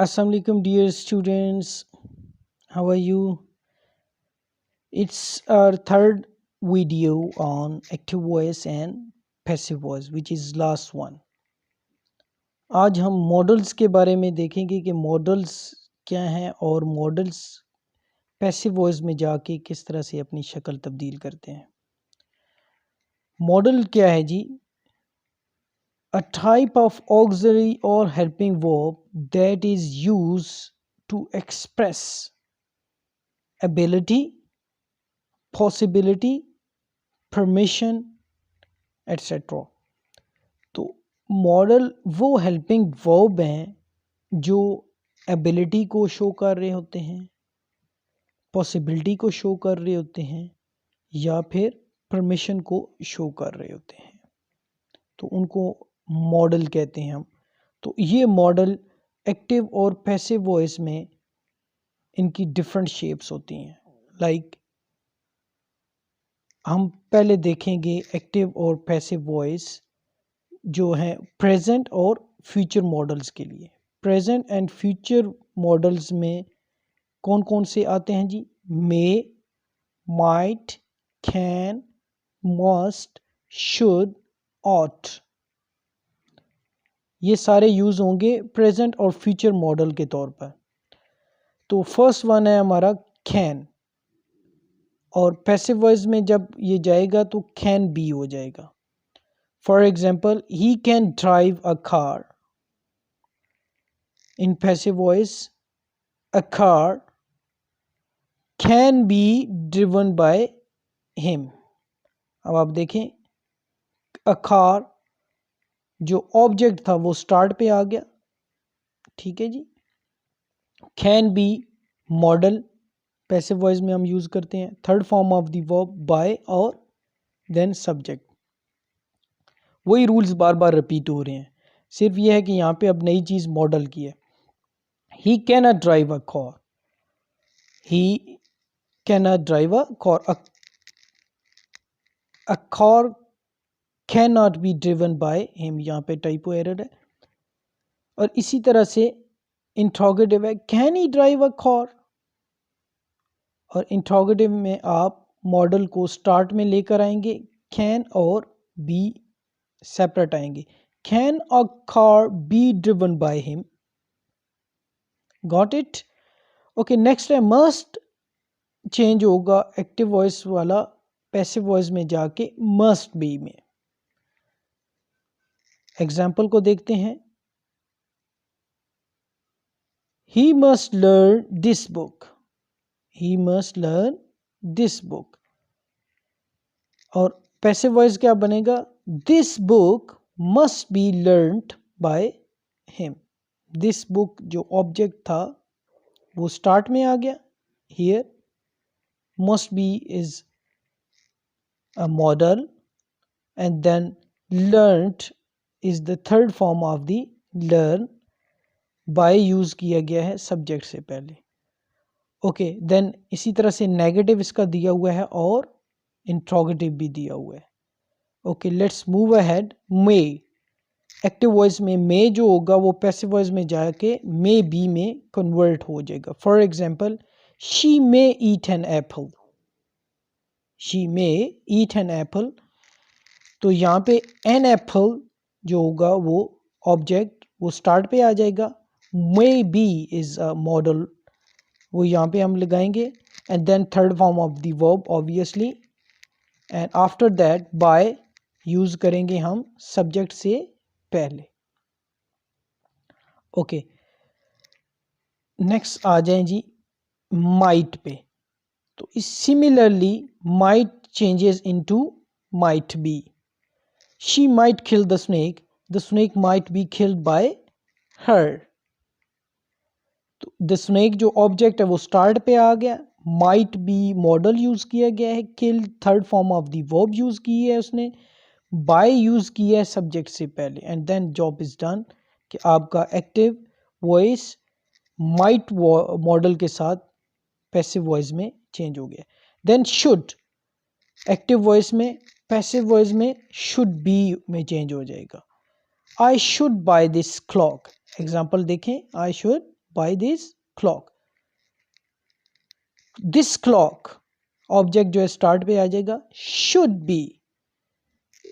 Assalamu alaikum dear students, how are you? It's our third video on active voice and passive voice which is last one. आज हम models के बारे में देखेंगे कि models क्या हैं और मॉडल्स पैसिव वॉइस में जाके किस तरह से अपनी शक्ल तब्दील करते हैं। मॉडल क्या है जी? A type of auxiliary or helping verb that is used to express ability, possibility, permission, etc. तो मॉडल वो हेल्पिंग वर्ब हैं जो एबिलिटी को शो कर रहे होते हैं, पॉसिबिलिटी को शो कर रहे होते हैं या फिर परमिशन को शो कर रहे होते हैं, तो उनको मॉडल कहते हैं हम। तो ये मॉडल एक्टिव और पैसिव वॉइस में इनकी डिफरेंट शेप्स होती हैं। लाइक हम पहले देखेंगे एक्टिव और पैसिव वॉइस जो हैं प्रेजेंट और फ्यूचर मॉडल्स के लिए। प्रेजेंट एंड फ्यूचर मॉडल्स में कौन कौन से आते हैं जी? May, might, can, must, should, ought, ये सारे यूज़ होंगे प्रेजेंट और फ्यूचर मॉडल के तौर पर। तो फर्स्ट वन है हमारा कैन, और पैसिव वॉइस में जब ये जाएगा तो कैन बी हो जाएगा। For example, he can drive a car. In passive voice, a car can be driven by him. अब आप देखें, अ कार जो ऑब्जेक्ट था वो स्टार्ट पे आ गया, ठीक है जी। Can be modal passive voice में हम यूज़ करते हैं। Third form of the verb by और देन सब्जेक्ट। वही रूल्स बार बार रिपीट हो रहे हैं, सिर्फ ये है कि यहाँ पे अब नई चीज़ मॉडल की है। He can not drive a car, he can not drive a car, a car can not be driven by him, यहाँ पे टाइपो एरर है। और इसी तरह से इंट्रोगेटिव है, can he drive a car, और इंट्रोगेटिव में आप मॉडल को स्टार्ट में लेकर आएंगे, कैन और बी सेपरेट आएंगे। Can a car be driven by him, got it? Okay, next है मस्ट। चेंज होगा एक्टिव वॉइस वाला पैसिव वॉइस में जाके मस्ट बी में। एग्जाम्पल को देखते हैं, he must learn this book, he must learn this book. और पैसिव वॉइस क्या बनेगा? This book must be learned by him. This book जो ऑब्जेक्ट था वो स्टार्ट में आ गया। Here must be is a model and then learned is the third form of the learn. By use किया गया है सब्जेक्ट से पहले। ओके, देन इसी तरह से नेगेटिव इसका दिया हुआ है और इंट्रोगेटिव भी दिया हुआ है। Okay, let's move ahead. May, active voice में मे जो होगा वो पैसिव वॉइस में जाके मे बी में कन्वर्ट हो जाएगा। For example, she may eat an apple, she may eat an apple. तो यहाँ पे एन एप्पल जो होगा वो ऑब्जेक्ट वो स्टार्ट पे आ जाएगा। May be is a model, वो यहाँ पे हम लगाएंगे and then third form of the verb obviously, and after that by use करेंगे हम सब्जेक्ट से पहले। ओके, नेक्स्ट आ जाएं जी माइट पे। तो इस similarly might changes into might be. She might kill the snake might be killed by हर। तो the snake जो ऑब्जेक्ट है वो स्टार्ट पे आ गया, माइट बी मॉडल यूज किया गया है, kill third form of the verb use की है उसने, बाय यूज किया है सब्जेक्ट से पहले, and then job is done कि आपका एक्टिव वॉइस माइट मॉडल के साथ पैसिव वॉइस में चेंज हो गया। देन शुड, एक्टिव वॉइस में पैसिव वॉइस में शुड बी में चेंज हो जाएगा। I should buy this clock. Example देखें, I should by this clock. This clock object जो है स्टार्ट पे आ जाएगा. should be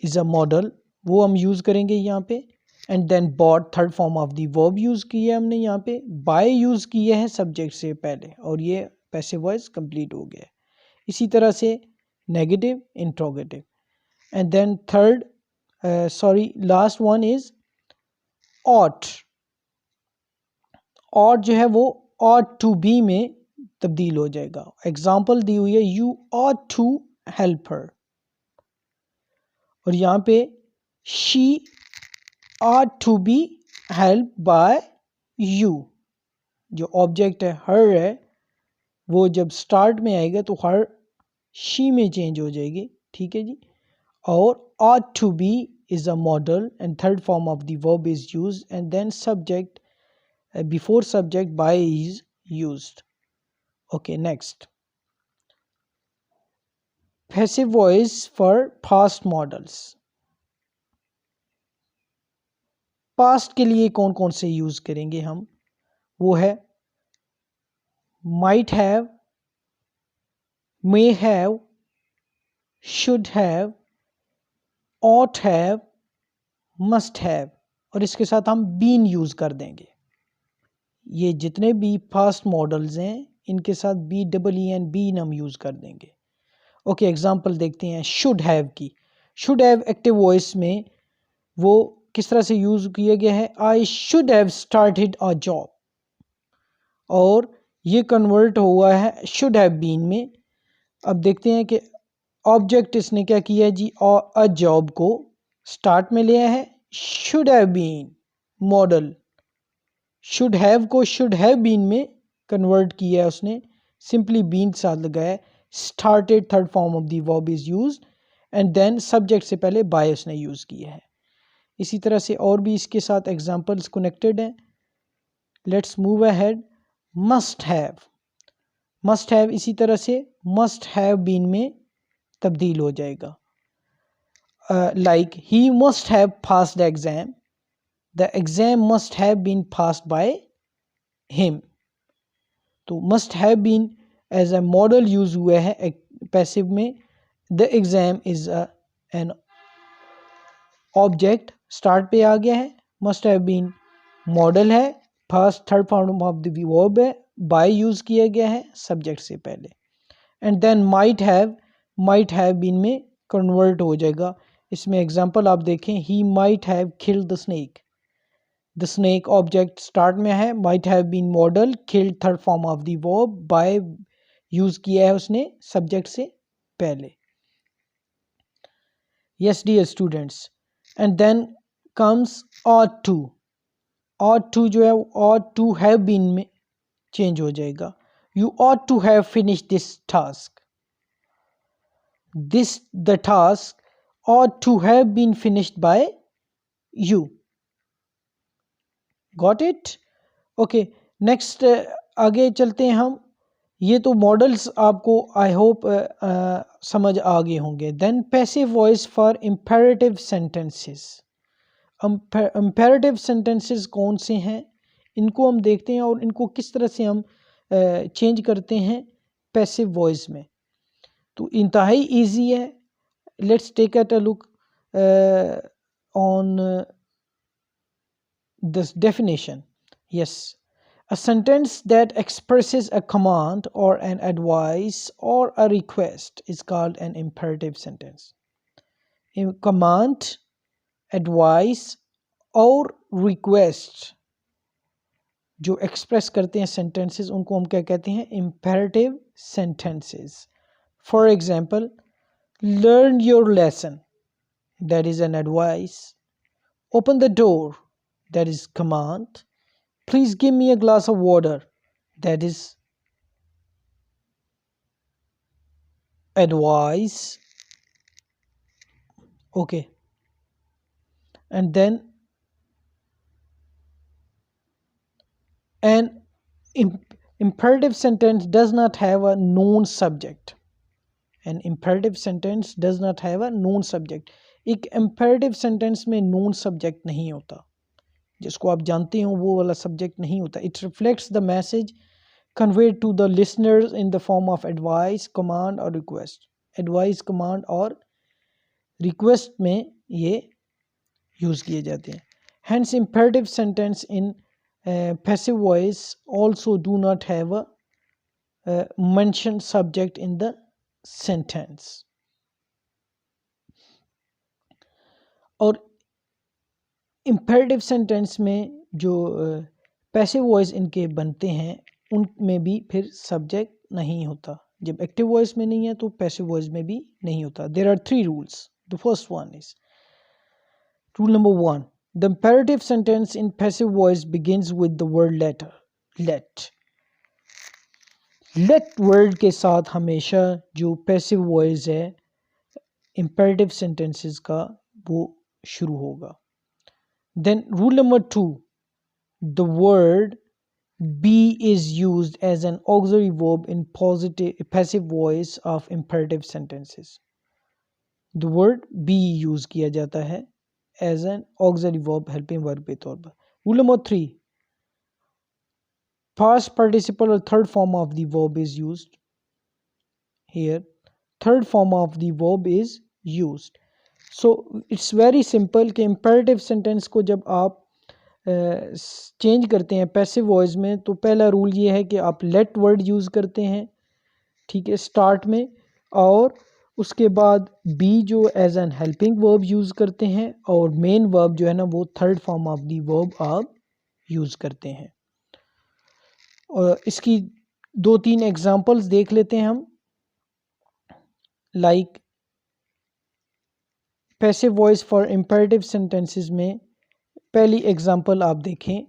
is a model, वो हम यूज़ करेंगे यहाँ पे. And then bought third form of the verb use किया है हमने यहाँ पे. बाय यूज़ किया है सब्जेक्ट से पहले और ये पैसिव वॉइस कंप्लीट हो गया. इसी तरह से negative, interrogative. And then third last one is ought. Ought जो है वो ऑट टू बी में तब्दील हो जाएगा. एग्जाम्पल दी हुई है you ought to help her, और यहाँ पे शी ought to be helped by you. जो ऑब्जेक्ट है हर है वो जब स्टार्ट में आएगा तो हर शी में चेंज हो जाएगी. ठीक है जी. और ought to be is a model and third form of the verb is used and then subject before subject by is used. Okay, next. Passive voice for past models. Past के लिए कौन कौन से यूज़ करेंगे हम, वो है might have, may have, should have, ought have, must have, और इसके साथ हम बीन यूज़ कर देंगे. ये जितने भी पास्ट मॉडल्स हैं इनके साथ B double E N been हम यूज़ कर देंगे. ओके, एग्जांपल देखते हैं शुड हैव की. शुड हैव एक्टिव वॉइस में वो किस तरह से यूज़ किया गया है. I should have started a job, और ये कन्वर्ट हुआ है शुड हैव बीन में. अब देखते हैं कि ऑब्जेक्ट इसने क्या किया है जी, और अ जॉब को स्टार्ट में लिया है. Should have been model, should have को शुड हैव बीन में कन्वर्ट किया है उसने, सिंपली बीन साथ लगाया. Started third form of the verb is used and then subject से पहले बाय उसने यूज़ किया है. इसी तरह से और भी इसके साथ एग्जांपल्स कनेक्टेड हैं. Let's move ahead. Must have, must have इसी तरह से मस्ट हैव बीन में तब्दील हो जाएगा. Like he must have pass the exam, the exam must have been passed by him. तो must have been as a modal use हुआ है पैसिव में. The exam is an object start पे आ गया है. मस्ट हैव बीन मॉडल है, first third form of the verb है, बाय यूज़ किया गया है सब्जेक्ट से पहले. And then might have been में कन्वर्ट हो जाएगा. इसमें एग्जांपल आप देखें, he might have killed the snake. The snake object start में है, might have been model, killed third form of the verb, by use किया है उसने सब्जेक्ट से पहले. Yes dear students. And then comes ought to. ought to जो है ought to have been में चेंज हो जाएगा. You ought to have finished this task. The task ought to have been finished by you. Got it? Okay, next आगे चलते हैं हम. ये तो मॉडल्स आपको आई होप समझ आ गए होंगे. Then passive voice for imperative sentences. Imperative sentences कौन से हैं इनको हम देखते हैं और इनको किस तरह से हम चेंज करते हैं पैसिव वॉइस में. तो इंतहाई इजी है. Let's take at a look on this definition. Yes, a sentence that expresses a command or an advice or a request is called an imperative sentence. A command, advice और request जो express करते हैं sentences उनको हम क्या कहते हैं, imperative sentences. For example, learn your lesson, that is an advice. Open the door, that is command. Please give me a glass of water, that is advice. Okay, and then an imperative sentence does not have a known subject. An imperative sentence does not have a known subject. एक imperative sentence में known subject नहीं होता. जिसको आप जानते हो वो वाला सब्जेक्ट नहीं होता. It reflects the message conveyed to the listeners in the form of advice, command और रिक्वेस्ट. एडवाइस, कमांड और रिक्वेस्ट में ये यूज़ किए जाते हैं. Hence imperative sentence in passive voice also do not have a mentioned subject in the sentence. और imperative sentence में जो passive voice इनके बनते हैं उनमें भी फिर subject नहीं होता. जब active voice में नहीं है तो passive voice में भी नहीं होता. There are 3 rules. The first one is rule number 1. The imperative sentence in passive voice begins with the word letter. Let. Let word के साथ हमेशा जो passive voice है imperative sentences का वो शुरू होगा. Then rule number 2. The word be is used as an auxiliary verb in passive voice of imperative sentences. The word be use किया जाता है as an auxiliary verb, helping verb के तौर पर. Rule number 3. Past participle or third form of the verb is used. Here, third form of the verb is used. So it's very simple कि imperative sentence को जब आप change करते हैं passive voice में तो पहला रूल ये है कि आप लेट वर्ड यूज़ करते हैं, ठीक है, स्टार्ट में, और उसके बाद बी जो as an helping verb use करते हैं और मेन वर्ब जो है ना वो third form of the verb आप यूज़ करते हैं. और इसकी 2-3 एग्जांपल्स देख लेते हैं हम. Like passive voice for imperative sentences में पहली एग्जांपल आप देखें.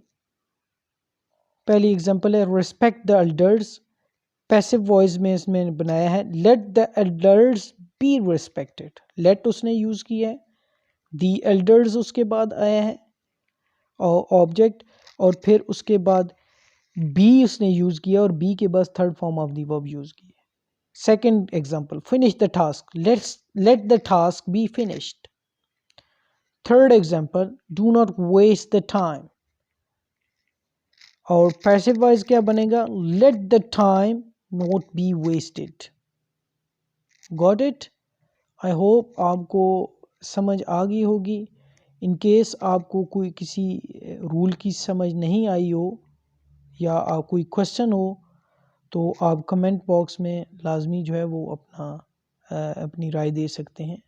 पहली एग्जांपल है respect the elders. Passive voice में इसमें बनाया है let the elders be respected. Let उसने यूज़ किया है, दी एल्डर्स उसके बाद आया है और ऑब्जेक्ट, और फिर उसके बाद बी उसने यूज़ किया और बी के बाद third form of the verb use किया. Second example finish the task. Let the task be finished. Third example do not waste the time. और पैसिव वॉइस क्या बनेगा? Let the time not be wasted. Got it? I hope आपको समझ आ गई होगी. In case आपको कोई किसी रूल की समझ नहीं आई हो या आप कोई क्वेश्चन हो तो आप कमेंट बॉक्स में लाजमी जो है वो अपनी राय दे सकते हैं.